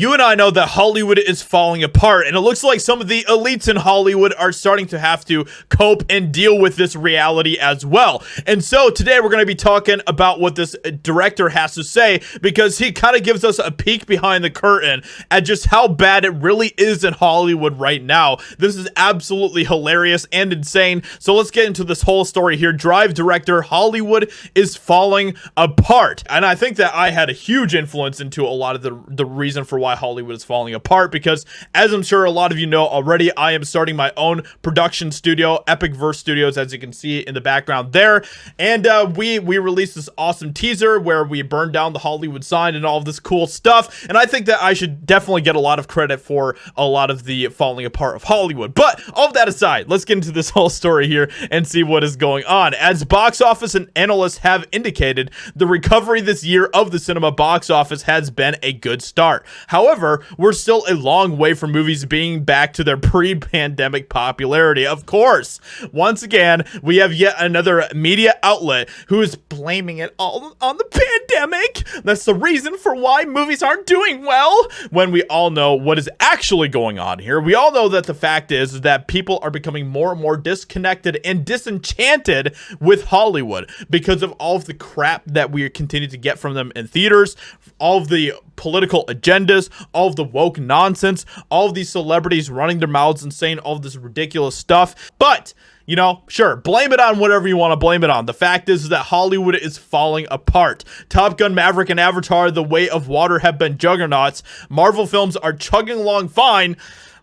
You and I know that Hollywood is falling apart, and it looks like some of the elites in Hollywood are starting to have to cope and deal with this reality as well. And so today we're going to be talking about what this director has to say, because he kind of gives us a peek behind the curtain at just how bad it really is in Hollywood right now. This is absolutely hilarious and insane. So let's get into this whole story here. Drive director, Hollywood is falling apart. And I think that I had a huge influence into a lot of the reason for why Hollywood is falling apart, because as I'm sure a lot of you know already, I am starting my own production studio, EpicVerse Studios, as you can see in the background there. And we released this awesome teaser where we burned down the Hollywood sign and all of this cool stuff. And I think that I should definitely get a lot of credit for a lot of the falling apart of Hollywood. But all of that aside, let's get into this whole story here and see what is going on. As box office and analysts have indicated, the recovery this year of the cinema box office has been a good start. However, we're still a long way from movies being back to their pre-pandemic popularity. Of course, once again, we have yet another media outlet who is blaming it all on the pandemic. That's the reason for why movies aren't doing well, when we all know what is actually going on here. We all know that the fact is that people are becoming more and more disconnected and disenchanted with Hollywood because of all of the crap that we continue to get from them in theaters, all of the political agendas, all of the woke nonsense, all of these celebrities running their mouths and saying all of this ridiculous stuff. But you know, sure, blame it on whatever you want to blame it on. The fact is that Hollywood is falling apart. Top Gun, Maverick, and Avatar: The Way of Water have been juggernauts. Marvel films are chugging along fine.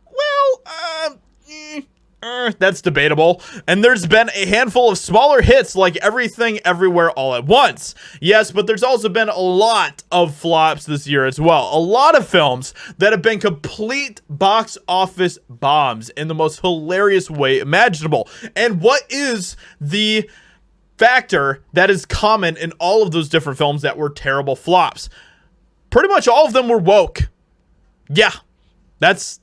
Well, that's debatable. And there's been a handful of smaller hits like Everything Everywhere All at Once. Yes, but there's also been a lot of flops this year as well. A lot of films that have been complete box office bombs in the most hilarious way imaginable. And what is the factor that is common in all of those different films that were terrible flops? Pretty much all of them were woke. Yeah, that's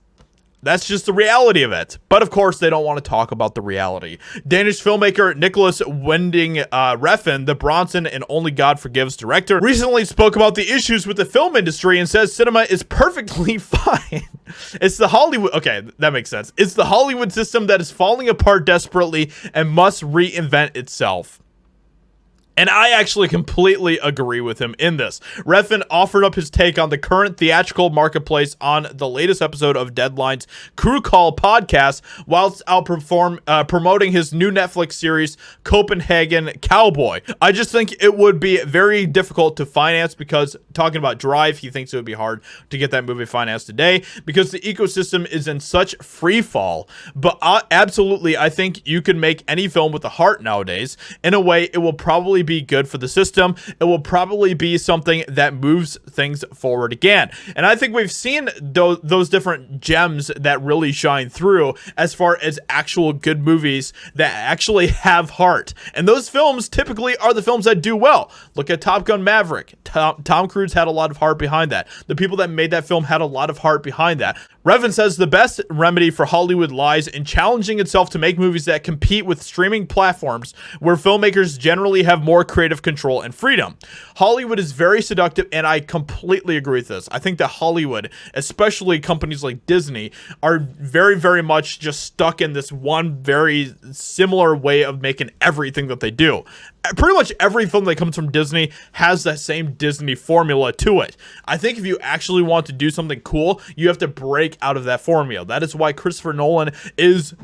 just the reality of it. But of course, they don't want to talk about the reality. Danish filmmaker Nicholas Winding Refn, the Bronson and Only God Forgives director, recently spoke about the issues with the film industry and says cinema is perfectly fine. It's the Hollywood... Okay, that makes sense. It's the Hollywood system that is falling apart desperately and must reinvent itself. And I actually completely agree with him in this. Refn offered up his take on the current theatrical marketplace on the latest episode of Deadline's Crew Call podcast, whilst promoting his new Netflix series, Copenhagen Cowboy. I just think it would be very difficult to finance, because talking about Drive, he thinks it would be hard to get that movie financed today because the ecosystem is in such free fall. But absolutely, I think you can make any film with a heart nowadays. In a way, it will probably be good for the system. It will probably be something that moves things forward again. And I think we've seen those different gems that really shine through as far as actual good movies that actually have heart. And those films typically are the films that do well. Look at Top Gun Maverick. Tom Cruise had a lot of heart behind that. The people that made that film had a lot of heart behind that. Refn says the best remedy for Hollywood lies in challenging itself to make movies that compete with streaming platforms where filmmakers generally have more creative control and freedom. Hollywood is very seductive, and I completely agree with this. I think that Hollywood, especially companies like Disney, are very, very much just stuck in this one very similar way of making everything that they do. Pretty much every film that comes from Disney has that same Disney formula to it. I think if you actually want to do something cool, you have to break out of that formula. That is why Christopher Nolan is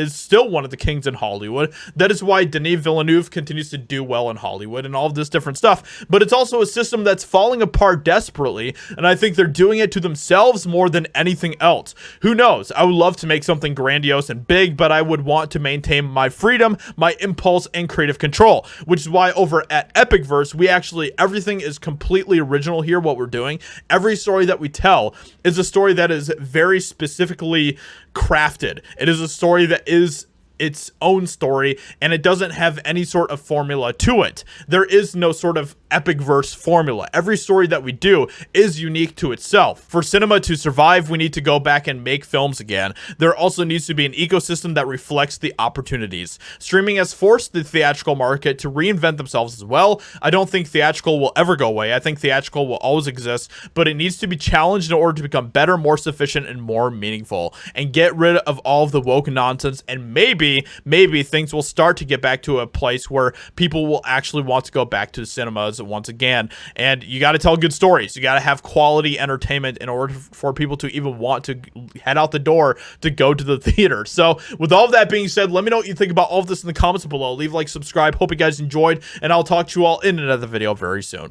still one of the kings in Hollywood. That is why Denis Villeneuve continues to do well in Hollywood and all of this different stuff. But it's also a system that's falling apart desperately, and I think they're doing it to themselves more than anything else. Who knows? I would love to make something grandiose and big, but I would want to maintain my freedom, my impulse, and creative control. Which is why over at EpicVerse, everything is completely original here, what we're doing. Every story that we tell is a story that is very specifically crafted. It is a story that is its own story, and it doesn't have any sort of formula to it. There is no sort of EpicVerse formula. Every story that we do is unique to itself. For cinema to survive, we need to go back and make films again. There also needs to be an ecosystem that reflects the opportunities. Streaming has forced the theatrical market to reinvent themselves as well. I don't think theatrical will ever go away. I think theatrical will always exist, but it needs to be challenged in order to become better, more sufficient, and more meaningful, and get rid of all of the woke nonsense. And maybe things will start to get back to a place where people will actually want to go back to cinemas once again. And you got to tell good stories. You got to have quality entertainment in order for people to even want to head out the door to go to the theater. So with all of that being said, let me know what you think about all of this in the comments below. Leave a like, subscribe. Hope you guys enjoyed, and I'll talk to you all in another video very soon.